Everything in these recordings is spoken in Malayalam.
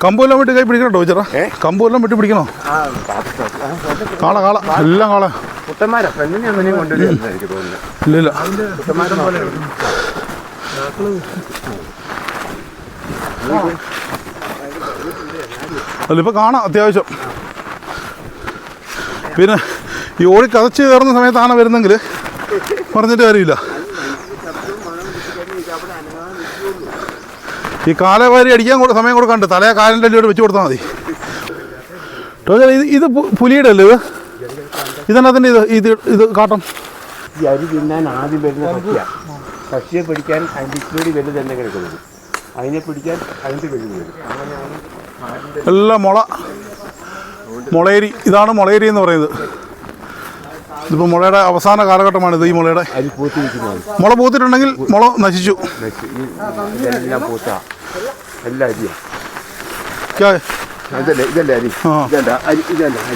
കമ്പെല്ലാം വെട്ടി കൈ പിടിക്കണോ ചേട്ടാ? കമ്പെല്ലാം വെട്ടി പിടിക്കണോ? കാള കാള എല്ലാം കാള. ഇല്ല അല്ല ഇപ്പൊ കാണാം അത്യാവശ്യം. പിന്നെ ഈ ഓടി കതച്ച് കയറുന്ന സമയത്ത് ആന വരുന്നെങ്കിൽ പറഞ്ഞിട്ട് കാര്യമില്ല. ഈ കാലവാരി അടിക്കാൻ സമയം കൊടുക്കാണ്ട് തലയെ കാലിൻ്റെ അല്ലോട് വെച്ച് കൊടുത്താൽ മതി. ഇത് പുലിയുടെ അല്ലേ? ഇതിനകത്തന്നെ ഇത് കാട്ടം. ഈ അരി തിന്നാൻ ആദ്യം വരുന്ന പക്ഷിയെ പിടിക്കാൻ അതിൻ്റെ ഇച്ചിരി വലുത് തന്നെ കിടക്കുന്നത്, അതിനെ പിടിക്കാൻ അതിൻ്റെ വലുത് വരും. അങ്ങനെയാണ് എല്ലാം മുളയരി. ഇതാണ് മുളയരി എന്ന് പറയുന്നത്. ഇതിപ്പോൾ മുളയുടെ അവസാന കാലഘട്ടമാണിത്. ഈ മുളയുടെ മുള പൂത്തിട്ടുണ്ടെങ്കിൽ മുള നശിച്ചു. എല്ലാം പൂത്ത എല്ലാ അരിയും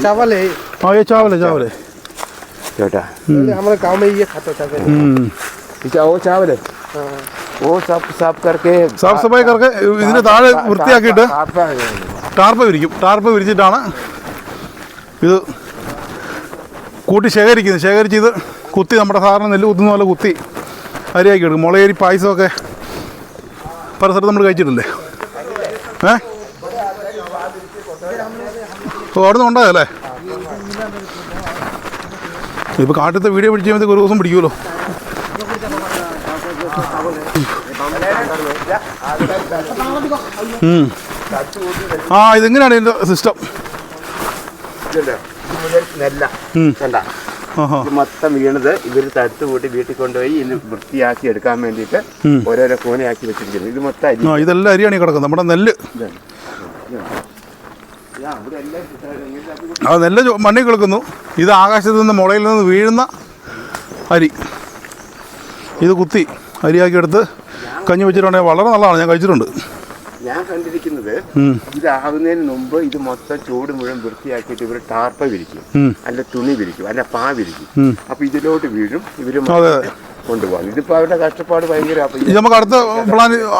चावल है छोटा हमारे गांव में ये खाता था वो चावल है वो साफ करके साफ सफाई करके ഇതിനെ താഴെ വൃത്തിയാക്കിയിട്ട് ടാർപ്പ് വിരിച്ചിട്ടാണ് ഇത് കൂട്ടി ശേഖരിച്ച് ഇത് കുത്തി നമ്മുടെ സാധാരണ നെല്ല് കുത്തുന്ന പോലെ കുത്തി അരിയാക്കി എടുക്കും. മുളയരി പായസമൊക്കെ പല സ്ഥലത്ത് നമ്മൾ കഴിച്ചിട്ടില്ലേ? അവിടെ നിന്ന് ഉണ്ടായല്ലേ? ഇപ്പോൾ കാട്ടിലത്തെ വീഡിയോ പിടിച്ച് കഴിയുമ്പോൾ ഒരു ദിവസം പിടിക്കുമല്ലോ. ഇതെങ്ങനെയാണ് ഇതിൻ്റെ സിസ്റ്റം? മൊത്തം വീണത് ഇവർ തടുത്ത് കൂട്ടി വീട്ടിൽ കൊണ്ടുപോയി ഇത് വൃത്തിയാക്കി എടുക്കാൻ വേണ്ടിയിട്ട് ഓരോരോ കോണയാക്കി വെച്ചിരിക്കുന്നു. ഇത് മൊത്തം അരി. ഇതെല്ലാം അരിയാണ് ഈ കിടക്കുന്നത്. നമ്മുടെ നെല്ല് നെല്ല് മണ്ണിൽ കിടക്കുന്നു. ഇത് ആകാശത്ത് നിന്ന് മുളയിൽ നിന്ന് വീഴുന്ന അരി. ഇത് കുത്തി അരിയാക്കി എടുത്ത് കഞ്ഞി വെച്ചിട്ടുണ്ടെങ്കിൽ വളരെ നല്ലതാണ്. ഞാൻ കഴിച്ചിട്ടുണ്ട്. ഞാൻ കണ്ടിരിക്കുന്നത് ഇതാകുന്നതിന് മുമ്പ് ഇത് മൊത്തം ചൂട് മുഴുവൻ വൃത്തിയാക്കിയിട്ട് ഇവർ ടാർപ്പ വിരിക്കും, അല്ല തുണി വിരിക്കും, അല്ല പാ വിരിക്കും. അപ്പൊ ഇതിലോട്ട് വീഴും, ഇവര് കൊണ്ടുപോകും. ഇതിപ്പോ അവരുടെ കഷ്ടപ്പാട് ഭയങ്കര. നമുക്ക്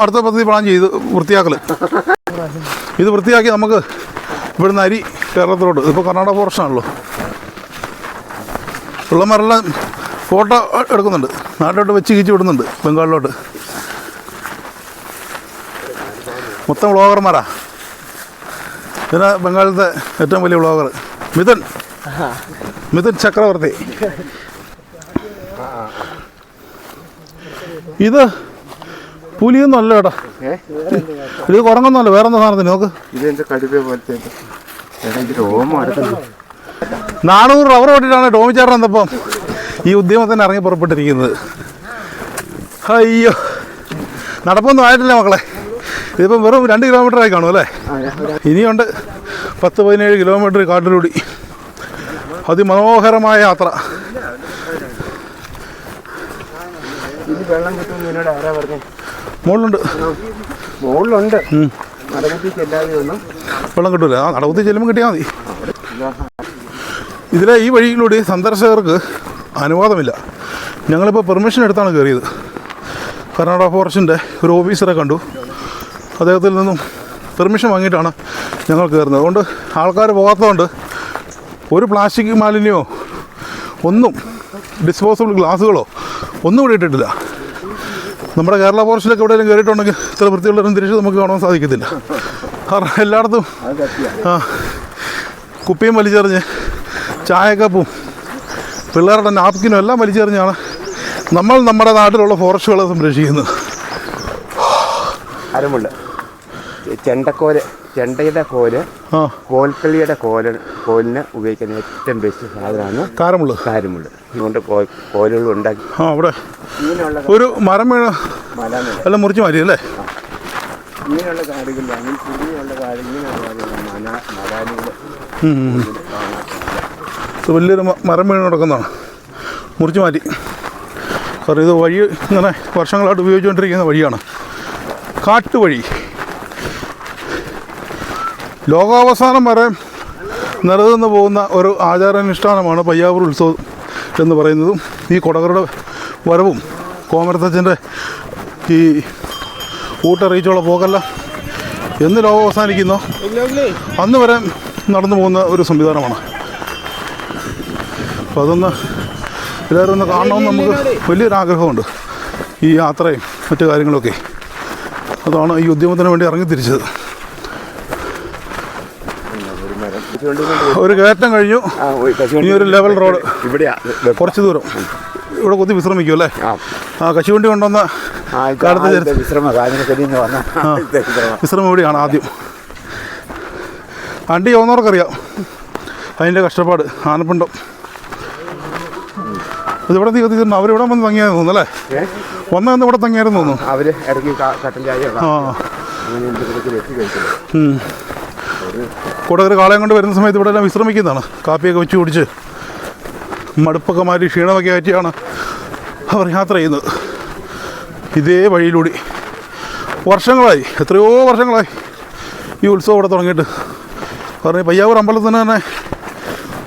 അടുത്ത പദ്ധതി പ്ലാൻ ചെയ്ത് വൃത്തിയാക്കല്. ഇത് വൃത്തിയാക്കി നമുക്ക് ഇവിടുന്ന് അരി കേരളത്തിലോട്ട്. ഇതിപ്പോൾ കർണാടക ഫോറസ്റ്റാണല്ലോ. പിള്ളമാരെല്ലാം ഫോട്ടോ എടുക്കുന്നുണ്ട്. നാട്ടിലോട്ട് വെച്ച് കീച്ച് വിടുന്നുണ്ട് ബംഗാളിലോട്ട്. മൊത്തം വ്ളോഗർമാരാ. പിന്നെ ബംഗാളിലത്തെ ഏറ്റവും വലിയ വ്ളോഗർ മിഥുൻ ചക്രവർത്തി. ഇത് പുലിയൊന്നും അല്ല കേട്ടോ. ഇത് കുറങ്ങൊന്നുമല്ല, വേറെ എന്താ സാധനത്തിന് നോക്ക്. 400 റബ്ബർ വെട്ടിട്ടാണ് ടോമിച്ചേട്ടൻ എന്നപ്പം ഈ ഉദ്യമത്തിന് ഇറങ്ങി പുറപ്പെട്ടിരിക്കുന്നത്. അയ്യോ, നടപ്പൊന്നും ആയിട്ടില്ല മക്കളെ. ഇതിപ്പം വെറും 2 കിലോമീറ്റർ ആയി കാണും അല്ലേ? ഇനിയുണ്ട് 10-17 കിലോമീറ്റർ കാട്ടിലൂടി അതിമനോഹരമായ യാത്ര. മുകളിലുണ്ട് വെള്ളം കിട്ടൂല. നടകുത്തി ചെല്ലുമ്പോൾ കിട്ടിയാൽ മതി. ഇതിലെ ഈ വഴിയിലൂടെ സന്ദർശകർക്ക് അനുവാദമില്ല. ഞങ്ങളിപ്പോൾ പെർമിഷൻ എടുത്താണ് കയറിയത്. കർണാടക ഫോറസ്റ്റിൻ്റെ ഒരു ഓഫീസറെ കണ്ടു. അദ്ദേഹത്തിൽ നിന്നും പെർമിഷൻ വാങ്ങിയിട്ടാണ് ഞങ്ങൾ കയറുന്നത്. അതുകൊണ്ട് ആൾക്കാർ പോകാത്തതുകൊണ്ട് ഒരു പ്ലാസ്റ്റിക് മാലിന്യമോ ഒന്നും, ഡിസ്പോസബിൾ ഗ്ലാസ്സുകളോ ഒന്നും ഇവിടെ ഇട്ടിട്ടില്ല. നമ്മുടെ കേരള ഫോറസ്റ്റിലൊക്കെ എവിടെയെങ്കിലും കയറിയിട്ടുണ്ടെങ്കിൽ ഇത്ര വൃത്തിയുള്ള അന്തരീക്ഷം നമുക്ക് കാണാൻ സാധിക്കത്തില്ല. കാരണം എല്ലായിടത്തും കുപ്പിയും വലിച്ചെറിഞ്ഞ് ചായക്കപ്പും പിള്ളേരുടെ നാപ്കിനും എല്ലാം വലിച്ചെറിഞ്ഞാണ് നമ്മൾ നമ്മുടെ നാട്ടിലുള്ള ഫോറസ്റ്റുകളെ സംരക്ഷിക്കുന്നത്. ചെണ്ടയുടെ കോൽക്കളിയുടെ കോലിന് ഉപയോഗിക്കുന്ന ഏറ്റവും ബെസ്റ്റ് സാധനമാണ് കാരമുള്ള്. അതുകൊണ്ട് കോലുകൾ ഉണ്ടാക്കി അവിടെ ഒരു മരം വീണ് എല്ലാം മുറിച്ച് മാറ്റി അല്ലേ? ഇങ്ങനെയുള്ള കാടുകളിലാണ് ഇങ്ങനെയുള്ള മലാനുകൾ വലിയൊരു മരം വീണ് കിടക്കുന്നതാണ്. മുറിച്ച് മാറ്റി. കാരണം ഇത് വഴി ഇങ്ങനെ വർഷങ്ങളായിട്ട് ഉപയോഗിച്ചുകൊണ്ടിരിക്കുന്ന വഴിയാണ്. കാട്ടുവഴി. ലോകാവസാനം വരെ നിലനിന്ന് പോകുന്ന ഒരു ആചാരാനുഷ്ഠാനമാണ് പയ്യാവൂർ ഉത്സവം എന്ന് പറയുന്നതും ഈ കൊടകരുടെ വരവും കോമരത്തച്ഛൻ്റെ ഈ ഊട്ടറിയിച്ചുള്ള പോക്കെല്ലാം എന്ന് ലോകം അവസാനിക്കുന്നോ അന്ന് വരെ നടന്നു പോകുന്ന ഒരു സംവിധാനമാണ്. അപ്പോൾ അതൊന്ന് എല്ലാവരും ഒന്ന് കാണണമെന്ന് നമുക്ക് വലിയൊരാഗ്രഹമുണ്ട്. ഈ യാത്രയും മറ്റു കാര്യങ്ങളൊക്കെ അതാണ് ഈ ഉദ്യമത്തിന് വേണ്ടി ഇറങ്ങി തിരിച്ചത്. ഒരു കയറ്റം കഴിഞ്ഞു, ഇനി ഒരു ലെവൽ റോഡ് കുറച്ച് ദൂരം ഇവിടെ കുത്തി വിശ്രമിക്കും അല്ലേ? ആ കശുവണ്ടി കൊണ്ടുവന്ന കാലത്ത് വിശ്രമം ഇവിടെയാണ് ആദ്യം. വണ്ടി പോകുന്നവർക്കറിയാം അതിൻ്റെ കഷ്ടപ്പാട്. ആനപ്പിണ്ടം ഇതിവിടെ കത്തിച്ചിട്ടുണ്ട്. അവരിവിടെ വന്ന് തങ്ങിയായിരുന്നു തോന്നുന്നു അല്ലേ? വന്ന് ഇവിടെ തങ്ങിയായിരുന്നു തോന്നുന്നു. കൂടെ ഒരു കാളയം കൊണ്ട് വരുന്ന സമയത്ത് ഇവിടെ എല്ലാം വിശ്രമിക്കുന്നതാണ്. കാപ്പിയൊക്കെ വെച്ച് കുടിച്ച് മടുപ്പൊക്കെ മാറ്റി ക്ഷീണമൊക്കെ ആറ്റിയാണ് അവർ യാത്ര ചെയ്യുന്നത്. ഇതേ വഴിയിലൂടെ വർഷങ്ങളായി, എത്രയോ വർഷങ്ങളായി ഈ ഉത്സവം ഇവിടെ തുടങ്ങിയിട്ട്. കാരണം പയ്യാവൂർ അമ്പലത്തിന് തന്നെ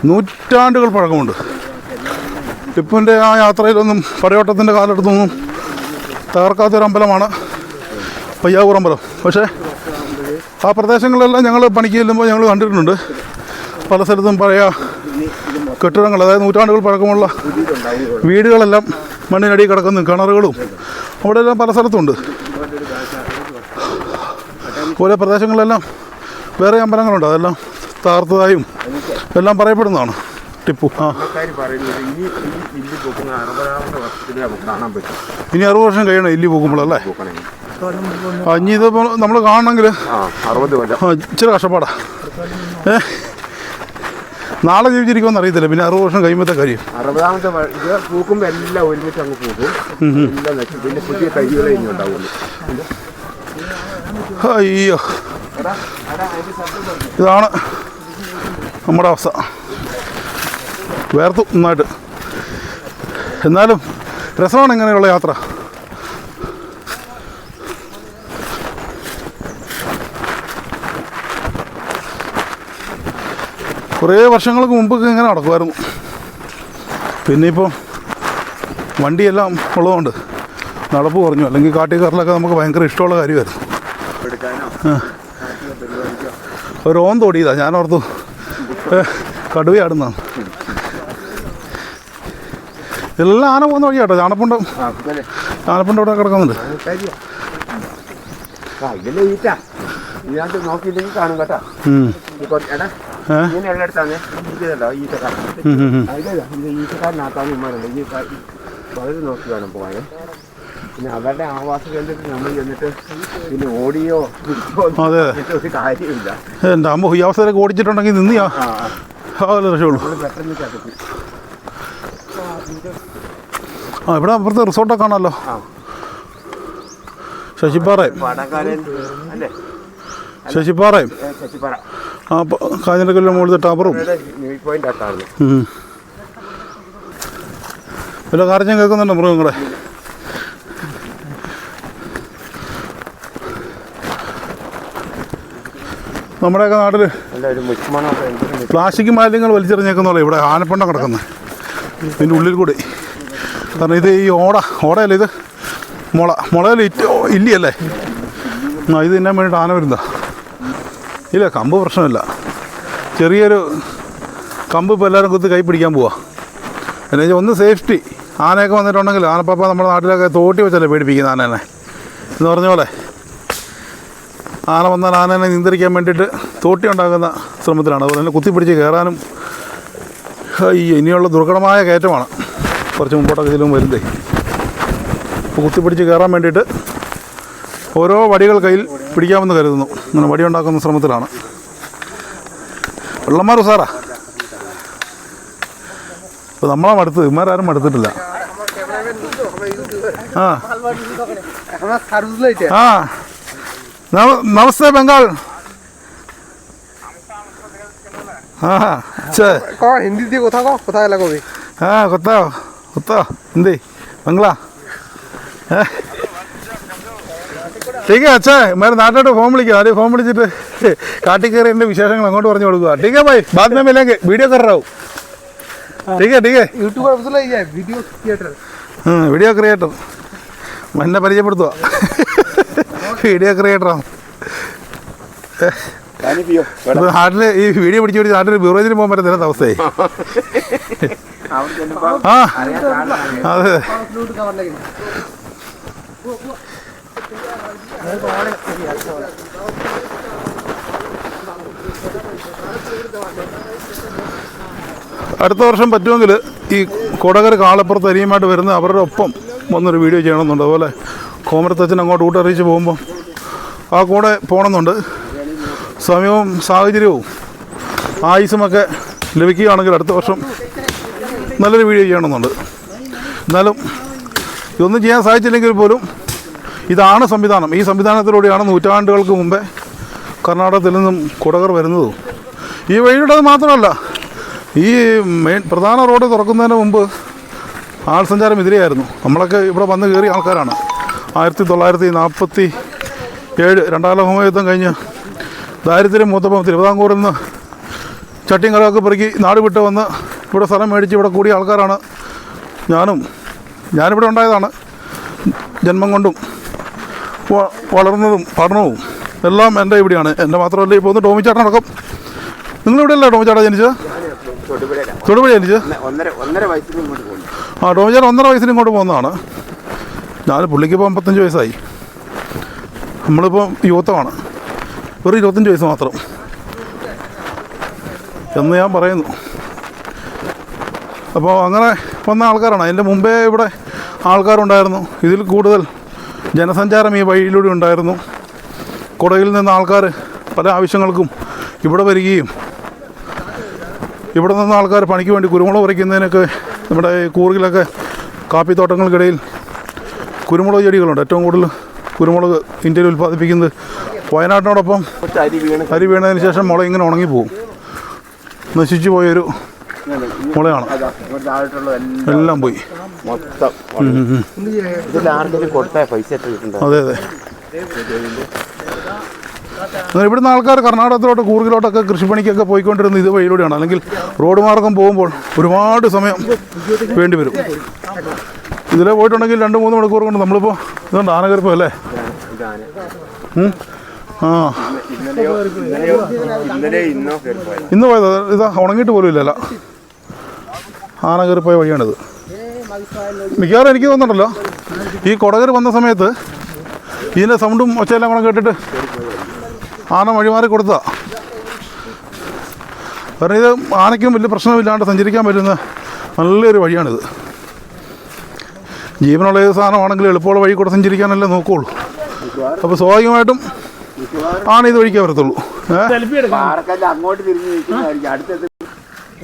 നൂറ്റാണ്ടുകൾ പഴക്കമുണ്ട്. ടിപ്പുവിൻ്റെ ആ യാത്രയിലൊന്നും പടയോട്ടത്തിൻ്റെ കാലഘട്ടത്തൊന്നും തകർക്കാത്തൊരു അമ്പലമാണ് പയ്യാവൂർ അമ്പലം. പക്ഷേ ആ പ്രദേശങ്ങളിലെല്ലാം ഞങ്ങൾ പണിക്ക് ചെല്ലുമ്പോൾ ഞങ്ങൾ കണ്ടിട്ടുണ്ട് പല സ്ഥലത്തും പഴയ കെട്ടിടങ്ങൾ, അതായത് നൂറ്റാണ്ടുകൾ പഴക്കമുള്ള വീടുകളെല്ലാം മണ്ണിനടിയിൽ കിടക്കുന്ന കിണറുകളും അവിടെയെല്ലാം പല സ്ഥലത്തുണ്ട്. ഓരോ പ്രദേശങ്ങളിലെല്ലാം വേറെ അമ്പലങ്ങളുണ്ട്, അതെല്ലാം തകർത്തതായും എല്ലാം പറയപ്പെടുന്നതാണ്. ടിപ്പു ഇനി 60 വർഷം കഴിയണം ഇല്ലി പൂക്കുമ്പോഴല്ലേ? ഇനി ഇതിപ്പോൾ നമ്മൾ കാണണമെങ്കിൽ ഇച്ചിരി കഷ്ടപ്പാടാ. നാളെ ജീവിച്ചിരിക്കുമെന്ന് അറിയത്തില്ല. പിന്നെ 60 വർഷം കഴിയുമ്പോഴത്തെ കാര്യം. 60ാമത്തെ പൂക്കുമ്പോൾ എല്ലാം ഒരുമിച്ച് അങ്ങ് പൂക്കും. പിന്നെ പുതിയ തൈകളെ ഇനി ഉണ്ടാവുള്ളൂ. അയ്യോ, ഇതാണ് നമ്മുടെ അവസ്ഥ. വേർത്തു നന്നായിട്ട്. എന്നാലും രസമാണ് ഇങ്ങനെയുള്ള യാത്ര. കുറേ വർഷങ്ങൾക്ക് മുമ്പൊക്കെ ഇങ്ങനെ നടക്കുമായിരുന്നു. പിന്നെ ഇപ്പം വണ്ടിയെല്ലാം ഉള്ളതുകൊണ്ട് നടപ്പ് കുറഞ്ഞു. അല്ലെങ്കിൽ കാട്ടിക്കാറിലൊക്കെ നമുക്ക് ഭയങ്കര ഇഷ്ടമുള്ള കാര്യമായിരുന്നു. ഒരു ഓൻ തോടിയതാണ്. ഞാനോർത്തു കടുവയാടുന്നതാണ്. ഇതെല്ലാം ആന പോകുന്ന വഴിയാട്ടോ. ആനപ്പുണ്ടം ഇവിടെ കിടക്കുന്നുണ്ട്. നോക്കിയില്ലെങ്കിൽ കാണും കേട്ടോ. ഈറ്റക്കാരനകത്താണ് ഉമ്മാരുണ്ട്. ഈ വളരെ നോക്കി വേണം പോകാൻ. പിന്നെ അവരുടെ ആവാസ കേന്ദ്രത്തിൽ നമ്മൾ ചെന്നിട്ട് പിന്നെ ഓടിയോ അതെ ഒരു കാര്യമില്ല. എൻ്റെ അമ്മ ഈ അവസരമൊക്കെ ഓടിച്ചിട്ടുണ്ടെങ്കിൽ നിന്നിയാ അതല്ലേ രക്ഷയുള്ളൂ. പെട്ടെന്ന് ചതക്കും. ആ ഇവിടെ അപ്പുറത്ത് റിസോർട്ടൊക്കെ കാണാമല്ലോ. ശശിപ്പാറയും അല്ലേ? ശശിപ്പാറയും ആ കാഞ്ഞിരക്കല്ലിൻ്റെ മുകളിൽ ടവറും വല്ല കാര്യം കേൾക്കുന്നുണ്ടോ മൃഗങ്ങളെ? നമ്മുടെയൊക്കെ നാട്ടിൽ പ്ലാസ്റ്റിക് മാലിന്യങ്ങൾ വലിച്ചെറിഞ്ഞേക്കുന്നല്ലോ ഇവിടെ ആനപ്പണ്ടം കിടക്കുന്നത് ഇതിൻ്റെ ഉള്ളിൽ കൂടി. കാരണം ഇത് ഈ ഓടയല്ലേ ഇത്? മുളയിൽ ഇല്ലിയല്ലേ? ആ ഇത് തിന്നാൻ വേണ്ടിയിട്ട് ആന വരുന്നതാ. ഇല്ല, കമ്പ് പ്രശ്നമില്ല. ചെറിയൊരു കമ്പ് ഇപ്പോൾ എല്ലാവരും കുത്തി കൈ പിടിക്കാൻ പോവാ. എന്നു വെച്ചാൽ ഒന്ന് സേഫ്റ്റി. ആനയൊക്കെ വന്നിട്ടുണ്ടെങ്കിൽ ആനപ്പാപ്പ നമ്മുടെ നാട്ടിലൊക്കെ തോട്ടി വെച്ചല്ലേ പേടിപ്പിക്കുന്ന ആനേനെ എന്ന് പറഞ്ഞ പോലെ. ആന വന്നാൽ ആനേനെ നിയന്ത്രിക്കാൻ വേണ്ടിയിട്ട് തോട്ടി ഉണ്ടാക്കുന്ന ശ്രമത്തിലാണ്. അതുപോലെ തന്നെ കുത്തിപ്പിടിച്ച് കയറാനും ഇനിയുള്ള ദുർഘടമായ കയറ്റമാണ് കുറച്ച് മുമ്പോട്ടൊക്കെ ഇതിലും വരുന്നേ. അപ്പോൾ കുത്തിപ്പിടിച്ച് കയറാൻ വേണ്ടിയിട്ട് ഓരോ വടികൾ കയ്യിൽ പിടിക്കാമെന്ന് കരുതുന്നു. അങ്ങനെ വടി ഉണ്ടാക്കുന്ന ശ്രമത്തിലാണ്. വെള്ളന്മാർ സാറാ. അപ്പോൾ നമ്മളാ മടുത്ത്, ഇവന്മാരാരും മടുത്തിട്ടില്ല. നമസ്തേ ബംഗാൾ. हिंदी দিয়ে কথা কও, কোথায় লাগবে? হ্যাঁ কোথাও হিন্দি বাংলা। ठीक है, अच्छा है। मेरे नाटोട്ട് ഫോം വിളിക്കുക. ആദ്യം ഫോം വിളിച്ചിട്ട് കാട്ടി കയറി എൻ്റെ വിശേഷങ്ങൾ അങ്ങോട്ട് പറഞ്ഞു കൊടുക്കുക. ठीक है भाई, बाद में मिलेंगे, वीडियो कर रहा हूँ। ठीक है YouTuber video creator. Video creator എന്നെ പരിചയപ്പെടുത്തുക. വീഡിയോ ക്രിയേറ്ററാണ്. നാട്ടിൽ ഈ വീഡിയോ പിടിച്ച് പിടിച്ച് നാട്ടിൽ ബ്യൂറേജിന് പോകാൻ പറ്റുന്ന അവസ്ഥയായി. ആ അതെ. അടുത്ത വർഷം പറ്റുമെങ്കിൽ ഈ കൊടകര കാളപ്പുറത്ത് അരിയുമായിട്ട് വരുന്ന അവരുടെ ഒപ്പം വന്നൊരു വീഡിയോ ചെയ്യണമെന്നുണ്ട്. അതുപോലെ കോമരത്തച്ഛൻ അങ്ങോട്ട് ഊട്ടറിയിച്ച് പോകുമ്പോൾ ആ കൂടെ പോകണമെന്നുണ്ട്. സമയവും സാഹചര്യവും ആയുസുമൊക്കെ ലഭിക്കുകയാണെങ്കിൽ അടുത്ത വർഷം നല്ലൊരു വീഡിയോ ചെയ്യണമെന്നുണ്ട്. എന്നാലും ഇതൊന്നും ചെയ്യാൻ സാധിച്ചില്ലെങ്കിൽ പോലും ഇതാണ് സംവിധാനം. ഈ സംവിധാനത്തിലൂടെയാണ് നൂറ്റാണ്ടുകൾക്ക് മുമ്പേ കർണാടകത്തിൽ നിന്നും കൊടകർ വരുന്നതും. ഈ വഴിയുടെ മാത്രമല്ല, ഈ മെയിൻ പ്രധാന റോഡ് തുറക്കുന്നതിന് മുമ്പ് ആൾ സഞ്ചാരം എതിരെയായിരുന്നു. നമ്മളൊക്കെ ഇവിടെ വന്ന് കയറിയ ആൾക്കാരാണ്. 1947 രണ്ടാം ലോകമഹായുദ്ധം കഴിഞ്ഞ് ദാരിദ്ര്യം മൂത്തപ്പം തിരുവിതാംകൂറിൽ നിന്ന് ചട്ടിയും കലമൊക്കെ പെറുക്കി നാട് വിട്ട് വന്ന് ഇവിടെ സ്ഥലം മേടിച്ച് ഇവിടെ കൂടിയ ആൾക്കാരാണ് ഞാനിവിടെ ഉണ്ടായതാണ്. ജന്മം കൊണ്ടും വളർന്നതും പഠനവും എല്ലാം എൻ്റെ ഇവിടെയാണ്. എൻ്റെ മാത്രമല്ല ഇപ്പോൾ ഒന്ന് ടോമിച്ചാട്ടൻ അടക്കം. നിങ്ങളിവിടെയല്ലേ ടോമിച്ചാട്ടൻ ജനിച്ചത്? തൊടുപുഴ ജനിച്ചത്? ആ, ടോമിച്ചാട്ടൻ 1.5 വയസ്സിന് ഇങ്ങോട്ട് പോകുന്നതാണ്. പുള്ളിക്കിപ്പോൾ 55 വയസ്സായി. നമ്മളിപ്പോൾ യുവത്വമാണ്. വെറും 25 വയസ്സ് മാത്രം എന്ന് ഞാൻ പറയുന്നു. അപ്പോൾ അങ്ങനെ വന്ന ആൾക്കാരാണ്. അതിൻ്റെ മുമ്പേ ഇവിടെ ആൾക്കാരുണ്ടായിരുന്നു. ഇതിൽ കൂടുതൽ ജനസഞ്ചാരം ഈ വഴിയിലൂടെ ഉണ്ടായിരുന്നു. കൊടകിൽ നിന്ന് ആൾക്കാർ പല ആവശ്യങ്ങൾക്കും ഇവിടെ വരികയും ഇവിടെ നിന്ന് ആൾക്കാർ പണിക്ക് വേണ്ടി കുരുമുളക് പറിക്കുന്നതിനൊക്കെ നമ്മുടെ കൂർഗിലൊക്കെ കാപ്പിത്തോട്ടങ്ങൾക്കിടയിൽ കുരുമുളക് ചെടികളുണ്ട്. ഏറ്റവും കൂടുതൽ കുരുമുളക് ഇന്ത്യയിൽ ഉൽപ്പാദിപ്പിക്കുന്നത് വയനാട്ടിനോടൊപ്പം അരി വീണതിന് ശേഷം മുള ഇങ്ങനെ ഉണങ്ങിപ്പോവും. നശിച്ചു പോയൊരു മുളയാണ്. എല്ലാം പോയി. അതെ അതെ. ഇവിടുന്ന് ആൾക്കാർ കർണാടകത്തിലോട്ട് കൂർഗിലോട്ടൊക്കെ കൃഷിപ്പണിക്കൊക്കെ പോയിക്കൊണ്ടിരുന്നത് ഇത് വഴിയിലൂടെയാണ്. അല്ലെങ്കിൽ റോഡ് മാർഗം പോകുമ്പോൾ ഒരുപാട് സമയം വേണ്ടി വരും. ഇതിലെ പോയിട്ടുണ്ടെങ്കിൽ 2-3 മണിക്കൂർ കൊണ്ട് നമ്മളിപ്പോൾ ഇതുകൊണ്ട് ആന കയറിപ്പോ അല്ലേ? ആ, ഇന്ന് പോയത് ഇതാ ഉണങ്ങിയിട്ട് പോലും ഇല്ലല്ല. ആന കയറിപ്പോയ വഴിയാണിത്. മിക്കവാറും എനിക്ക് തോന്നുന്നുണ്ടല്ലോ ഈ കൊടകർ വന്ന സമയത്ത് ഇതിൻ്റെ സൗണ്ടും ഒച്ചയെല്ലാം കൂടെ കേട്ടിട്ട് ആന വഴിമാറി കൊടുത്തതാ. കാരണം ഇത് ആനയ്ക്കും വലിയ പ്രശ്നമില്ലാണ്ട് സഞ്ചരിക്കാൻ പറ്റുന്ന നല്ലൊരു വഴിയാണിത്. ജീവനുള്ള ഏത് സാധനമാണെങ്കിലും എളുപ്പമുള്ള വഴി കൂടെ സഞ്ചരിക്കാനല്ലേ നോക്കുകയുള്ളൂ. അപ്പോൾ സ്വാഭാവികമായിട്ടും ആന ഇത് വഴിക്കേ വരത്തുള്ളൂ.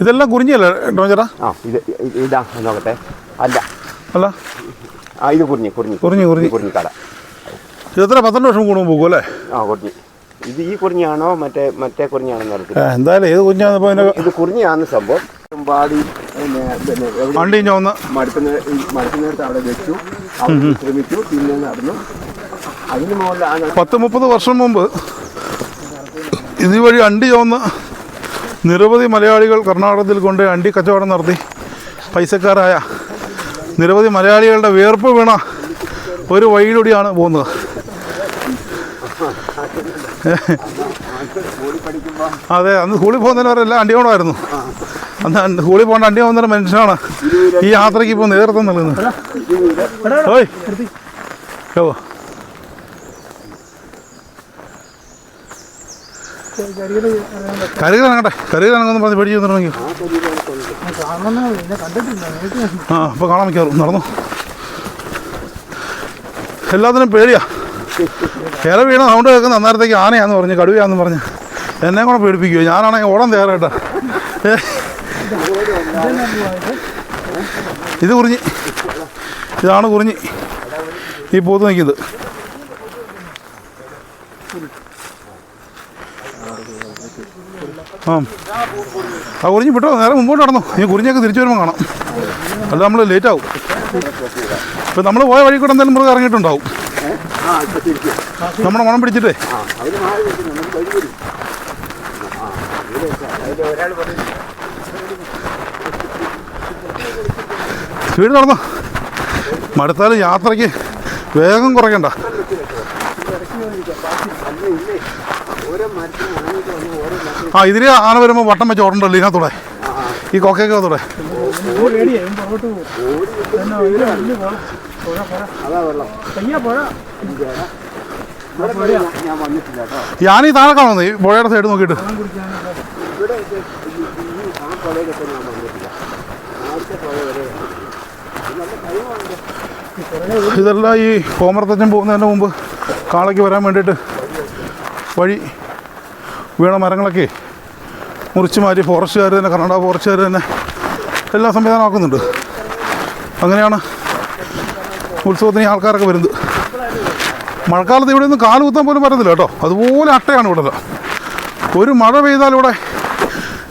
ഇതെല്ലാം കുറിഞ്ഞല്ലേ ടോമിച്ചേട്ടാ? അല്ല കുറിഞ്ഞി ഇതെത്ര 12 വർഷം കൂടുമ്പോൾ പോകും അല്ലേ? ഇത് ഈ കുറിഞ്ഞാണോ മറ്റേ കുറിഞ്ഞാണെന്ന് അറിയത്തില്ല. എന്തായാലും ഏത് കുറിഞ്ഞാന്ന് ഇത് കുറിഞ്ഞാന്ന് സംഭവം. പാടി വണ്ടി ഒന്ന് മടുക്കുന്നിടത്ത് അവിടെ വെച്ചു, ശ്രമിച്ചു, പിന്നെ നടന്നു. അതിന് മുകളിൽ 10-30 വർഷം മുമ്പ് ഇതുവഴി അണ്ടി ചോന്ന് നിരവധി മലയാളികൾ കർണാടകത്തിൽ കൊണ്ട് അണ്ടി കച്ചവടം നടത്തി പൈസക്കാരായ നിരവധി മലയാളികളുടെ വിയർപ്പ് വീണ ഒരു വഴിയിലൂടെയാണ് പോകുന്നത്. അതെ, അന്ന് സ്കൂളിൽ പോകുന്നവരെല്ലാം അണ്ടിയോടായിരുന്നു. അന്ന് സ്കൂളിൽ പോകേണ്ട അണ്ടി പോകുന്ന മനുഷ്യനാണ് ഈ യാത്രയ്ക്ക് ഇപ്പോൾ നേതൃത്വം നൽകുന്നത്. ഓയ് ഓ കരുകിറങ്ങട്ടെ, കരുകിറങ്ങുമെന്ന് പറഞ്ഞ് പേടിച്ച് തന്നിട്ടുണ്ടെങ്കിൽ ആ അപ്പോൾ കാണാൻ മിക്കാറും നടന്നു. എല്ലാത്തിനും പേടിയാ. ഇല വീണ സൗണ്ട് കേൾക്കുന്ന അന്നേരത്തേക്ക് ആനയാന്ന് പറഞ്ഞ് കടുവയാന്ന് പറഞ്ഞ് എന്നെ കൂടെ പേടിപ്പിക്കുമോ? ഞാനാണെങ്കിൽ ഓടാൻ തയ്യാറായിട്ടാ. ഇത് കുറിഞ്ഞി, ഇതാണ് കുറിഞ്ഞി ഈ പോത്ത് നിൽക്കുന്നത്. ആ കുറിഞ്ഞി വിട്ടോ, നേരെ മുമ്പോട്ട് നടന്നു. ഈ കുറിഞ്ഞൊക്കെ തിരിച്ചു വരുമ്പോൾ കാണാം. അല്ല നമ്മൾ ലേറ്റ് ആവും. ഇപ്പം നമ്മൾ പോയ വഴി കൂടെ എന്തായാലും മൃഗം ഇറങ്ങിയിട്ടുണ്ടാവും. നമ്മുടെ മണം പിടിച്ചിട്ടേ സ്പീഡ് നടന്നോ. മടുത്താലും യാത്രയ്ക്ക് വേഗം കുറയ്ക്കണ്ട. ആ ഇതിൽ ആന വരുമ്പോൾ വട്ടം വെച്ച് ഓടണ്ടല്ലോ ഇതിനകത്തൂടെ, ഈ കൊക്കയ്ക്കകത്തൂടെ. ഞാനീ താഴെ കാണുന്നു, ഈ പുഴയുടെ സൈഡ് നോക്കിയിട്ട്. ഇതെല്ലാം ഈ കോമരത്തച്ഛൻ പോകുന്നതിന് മുമ്പ് കാളയ്ക്ക് വരാൻ വേണ്ടിയിട്ട് വഴി വീണ മരങ്ങളൊക്കെ മുറിച്ച് മാറ്റി ഫോറസ്റ്റുകാർ തന്നെ, കർണാടക ഫോറസ്റ്റുകാർ തന്നെ എല്ലാ സംവിധാനമാക്കുന്നുണ്ട്. അങ്ങനെയാണ് ഉത്സവത്തിന് ആൾക്കാരൊക്കെ വരുന്നത്. മഴക്കാലത്ത് ഇവിടെ ഒന്നും കാല് കുത്താൻ പോലും പറ്റത്തില്ല കേട്ടോ, അതുപോലെ അട്ടയാണ് ഇവിടെ. ഒരു മഴ പെയ്താലിവിടെ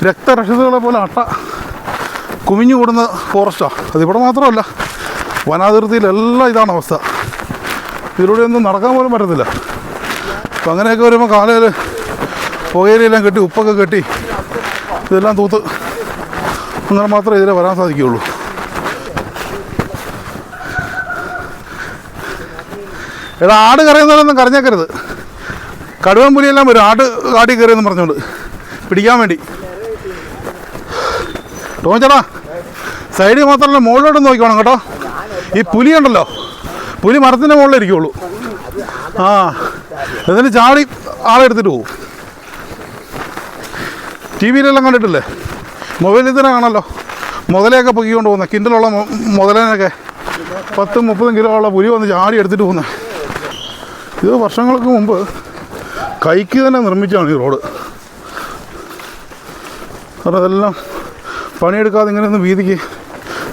രക്തരക്ഷിതകളെ പോലെ അട്ട കുമിഞ്ഞു കൂടുന്ന ഫോറസ്റ്റാണ്. അതിവിടെ മാത്രമല്ല, വനാതിർത്തിയിലെല്ലാം ഇതാണ് അവസ്ഥ. ഇതിലൂടെ ഒന്നും നടക്കാൻ പോലും പറ്റത്തില്ല. അപ്പം അങ്ങനെയൊക്കെ വരുമ്പോൾ കാലയിൽ പുകയിലെല്ലാം കെട്ടി, ഉപ്പൊക്കെ കെട്ടി, ഇതെല്ലാം തൂത്ത് അങ്ങനെ മാത്രമേ ഇതിലെ വരാൻ സാധിക്കുകയുള്ളൂ. എടാ, ആട് കരയുന്നവരൊന്നും കരഞ്ഞേക്കരുത്. കടുവൻ പുലിയെല്ലാം വരും ആട് കാടി കയറിയെന്ന് പറഞ്ഞുകൊണ്ട് പിടിക്കാൻ വേണ്ടി. ടോഞ്ചടാ, സൈഡിൽ മാത്രമല്ല മുകളിലോട്ട് നോക്കിക്കോണം കേട്ടോ. ഈ പുലി ഉണ്ടല്ലോ, പുലി മരത്തിൻ്റെ മുകളിലിരിക്കുള്ളൂ. ആ, എന്നിട്ട് ചാടി ആളെടുത്തിട്ട് പോകും. ടി വിയിലെല്ലാം കണ്ടിട്ടില്ലേ, മൊബൈലിൽ തന്നെ കാണാമല്ലോ, മുതലയൊക്കെ പൊക്കിക്കൊണ്ട് പോകുന്നത്. കിൻഡലുള്ള മുതലേനൊക്കെ 10-30 കിലോ ഉള്ള പുലി വന്ന് ചാടി എടുത്തിട്ട് പോകുന്നത്. ഇത് വർഷങ്ങൾക്ക് മുമ്പ് കൈക്ക് തന്നെ നിർമ്മിച്ചാണ് ഈ റോഡ്. കാരണം അതെല്ലാം പണിയെടുക്കാതെ ഇങ്ങനെയൊന്നും വീതിക്ക്,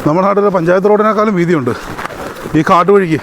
നമ്മുടെ നാട്ടിലെ പഞ്ചായത്ത് റോഡിനേക്കാളും വീതിയുണ്ട് ഈ കാട്ടുവഴിക്ക്.